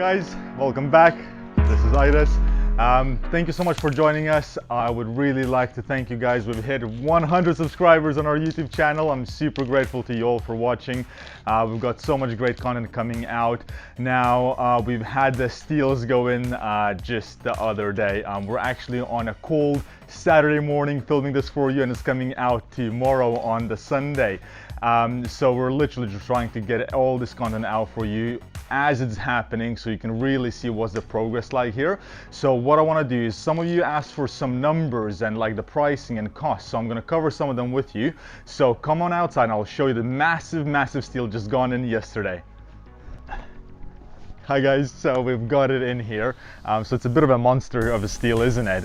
guys, welcome back. This is Aidas. Thank you so much for joining us. I would really like to thank you guys. We've hit 100 subscribers on our YouTube channel. I'm super grateful to you all for watching. We've got so much great content coming out. Now, we've had the steels go in just the other day. We're actually on a cold Saturday morning filming this for you, and it's coming out tomorrow on the Sunday. So we're literally just trying to get all this content out for you as it's happening, so you can really see what's the progress like here. So what I want to do is, some of you asked for some numbers and like the pricing and costs, so I'm going to cover some of them with you. So come on outside and I'll show you the massive steel just gone in yesterday. Hi guys, so we've got it in here. So it's a bit of a monster of a steel, isn't it?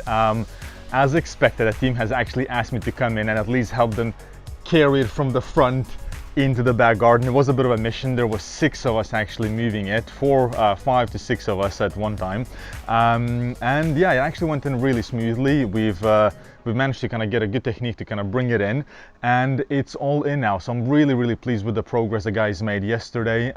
As expected, a team has actually asked me to come in and at least help them carry it from the front into the back garden. It was a bit of a mission. There was 6 of us actually moving it, 5 to 6 of us at one time, and yeah, it actually went in really smoothly. We've managed to kind of get a good technique to kind of bring it in, and it's all in now. So I'm really pleased with the progress the guys made yesterday.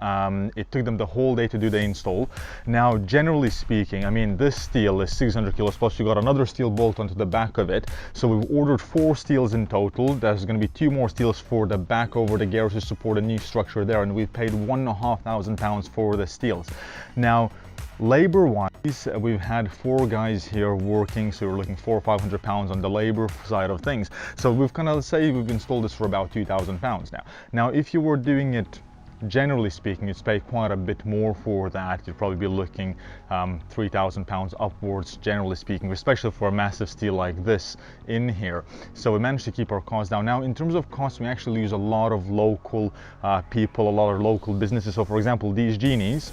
It took them the whole day to do the install. Now, generally speaking, I mean, this steel is 600 kilos plus you got another steel bolt onto the back of it. So we've ordered 4 steels in total. There's going to be 2 more steels for the back over the gears to support a new structure there, and we've paid £1,500 for the steels. Now, labor wise, we've had 4 guys here working, so we're looking £400-500 on the labor side of things. So we've kind of say we've installed this for about £2,000 now. Now, if you were doing it, generally speaking, you'd pay quite a bit more for that. You'd probably be looking £3,000 upwards, generally speaking, especially for a massive steel like this in here. So we managed to keep our costs down. Now, in terms of costs, we actually use a lot of local people, a lot of local businesses. So for example, these genies,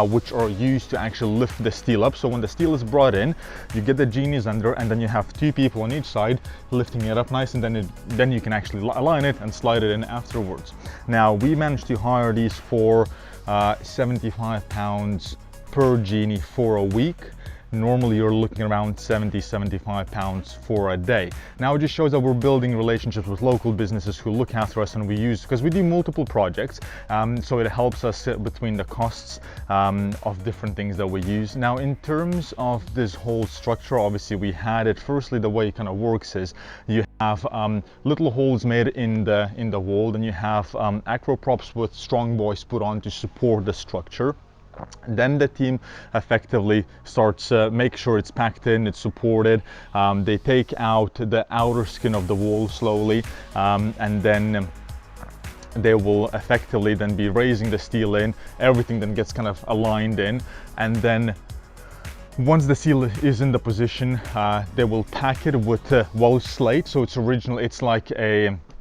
which are used to actually lift the steel up. So when the steel is brought in, you get the genies under, and then you have 2 people on each side lifting it up nice, and then you can actually align it and slide it in afterwards. Now, we managed to hire these for £75 per genie for a week. Normally you're looking around £70-75 for a day. Now it just shows that we're building relationships with local businesses who look after us, and we use, because we do multiple projects, so it helps us sit between the costs of different things that we use. Now, in terms of this whole structure, obviously we had it, firstly, the way it kind of works is you have little holes made in the wall, then you have acro props with strong buoys put on to support the structure. Then the team effectively starts make sure it's packed in, it's supported. They take out the outer skin of the wall slowly, and then they will effectively then be raising the steel in. Everything then gets kind of aligned in, and then once the steel is in the position, they will pack it with Welsh slate. So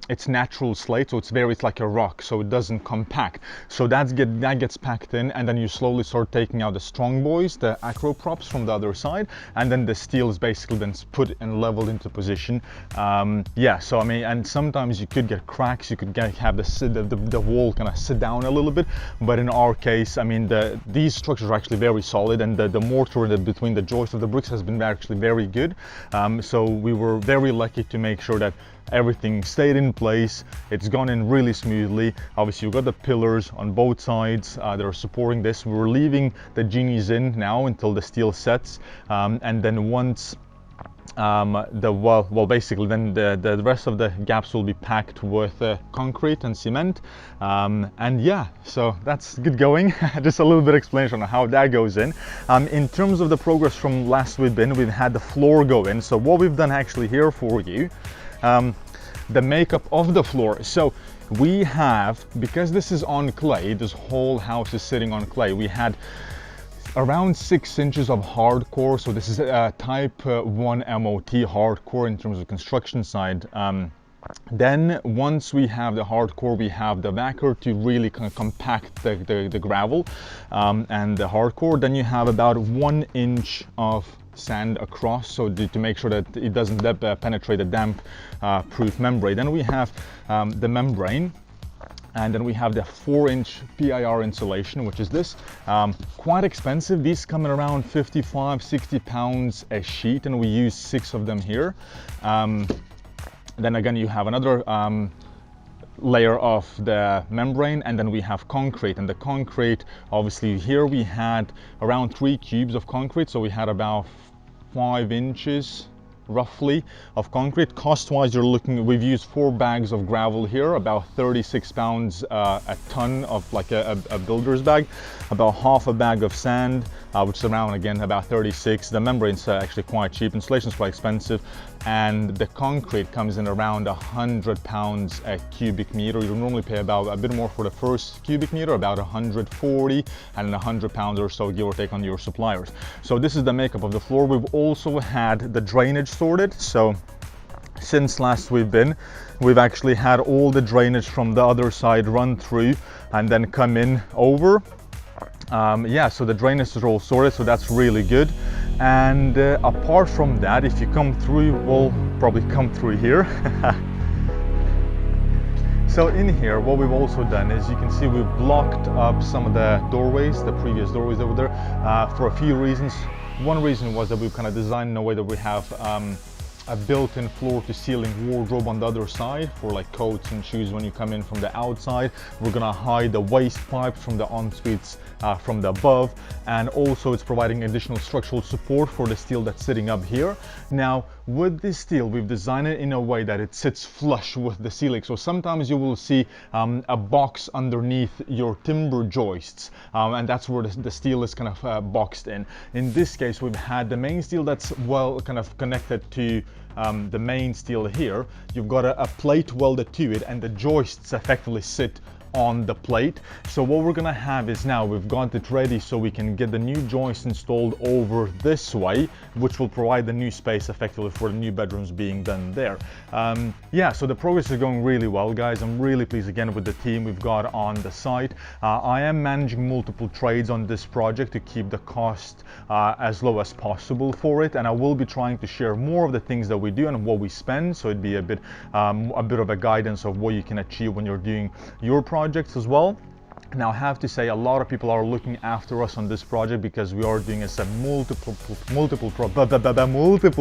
it's natural slate, so it's like a rock, so it doesn't compact. So that gets packed in, and then you slowly start taking out the strong buoys, the acro props from the other side, and then the steel is basically then put and leveled into position. Yeah, so I mean, and sometimes you could get cracks, you could have the wall kind of sit down a little bit, but in our case, I mean, these structures are actually very solid, and the mortar between the joists of the bricks has been actually very good. So we were very lucky to make sure that everything stayed in place. It's gone in really smoothly. Obviously, you've got the pillars on both sides that are supporting this. We're leaving the genies in now until the steel sets, and then once basically then the rest of the gaps will be packed with concrete and cement, and yeah, so that's good going. Just a little bit of explanation on how that goes in. In terms of the progress from last we've had the floor go in. So what we've done actually here for you, the makeup of the floor. So we have, because this is on clay, this whole house is sitting on clay, we had around 6 inches of hardcore. So this is a type 1 MOT hardcore in terms of construction side. Then once we have the hardcore, we have the backer to really kind of compact the gravel and the hardcore. Then you have about 1 inch of sand across, so to make sure that it doesn't penetrate the damp proof membrane. Then we have the membrane, and then we have the 4-inch PIR insulation, which is this. Quite expensive. These come in around £55-60 a sheet, and we use 6 of them here. Then again, you have another layer of the membrane, and then we have concrete. And the concrete, obviously here we had around 3 cubes of concrete, so we had about 5 inches roughly of concrete. Cost wise, you're looking, we've used 4 bags of gravel here, about 36 pounds a ton of like a builder's bag, about half a bag of sand, which is around again about 36. The membrane's actually quite cheap, installation's quite expensive, and the concrete comes in around 100 pounds a cubic meter. You normally pay about a bit more for the first cubic meter, about 140, and 100 pounds or so, give or take, on your suppliers. So this is the makeup of the floor. We've also had the drainage sorted. So since last we've actually had all the drainage from the other side run through and then come in over. Yeah, so the drainage is all sorted, so that's really good. And apart from that, if you come through, we'll probably come through here. So in here, what we've also done is, you can see we've blocked up some of the doorways, the previous doorways over there, for a few reasons. One reason was that we've kind of designed in a way that we have a built-in floor-to-ceiling wardrobe on the other side for like coats and shoes when you come in from the outside. We're gonna hide the waste pipes from the en-suites from the above, and also it's providing additional structural support for the steel that's sitting up here. Now with this steel, we've designed it in a way that it sits flush with the ceiling, so sometimes you will see a box underneath your timber joists, and that's where the steel is kind of boxed in. In this case, we've had the main steel that's well kind of connected to the main steel here. You've got a plate welded to it, and the joists effectively sit on the plate. So what we're gonna have is, now we've got it ready so we can get the new joist installed over this way, which will provide the new space effectively for the new bedrooms being done there. Yeah, so the progress is going really well, guys. I'm really pleased again with the team we've got on the site. I am managing multiple trades on this project to keep the cost as low as possible for it, and I will be trying to share more of the things that we do and what we spend, so it'd be a bit of a guidance of what you can achieve when you're doing your projects as well. Now, I have to say, a lot of people are looking after us on this project because we are doing multiple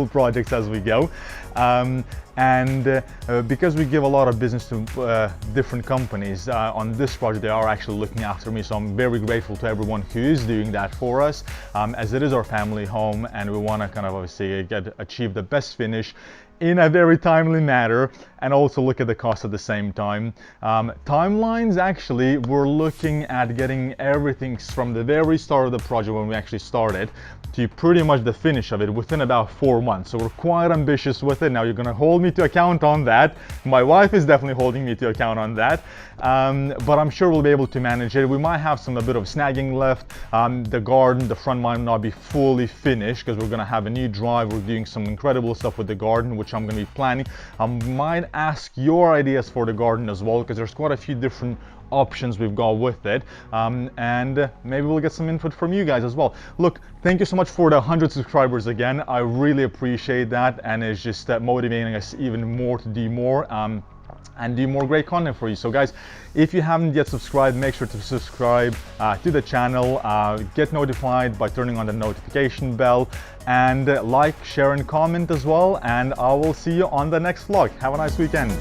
projects as we go, and because we give a lot of business to different companies on this project, they are actually looking after me. So I'm very grateful to everyone who is doing that for us, as it is our family home, and we want to kind of obviously achieve the best finish in a very timely manner, and also look at the cost at the same time. Timelines, actually, we're looking at getting everything from the very start of the project, when we actually started, to pretty much the finish of it within about 4 months. So we're quite ambitious with it. Now you're gonna hold me to account on that. My wife is definitely holding me to account on that. But I'm sure we'll be able to manage it. We might have a bit of snagging left. The garden, the front might not be fully finished because we're gonna have a new drive. We're doing some incredible stuff with the garden, which I'm gonna be planning. I might ask your ideas for the garden as well, because there's quite a few different options we've got with it, and maybe we'll get some input from you guys as well. Look, thank you so much for the 100 subscribers again. I really appreciate that, and it's just motivating us even more to do more, and do more great content for you. So guys, if you haven't yet subscribed, make sure to subscribe to the channel, get notified by turning on the notification bell, and like, share and comment as well, and I will see you on the next vlog. Have a nice weekend.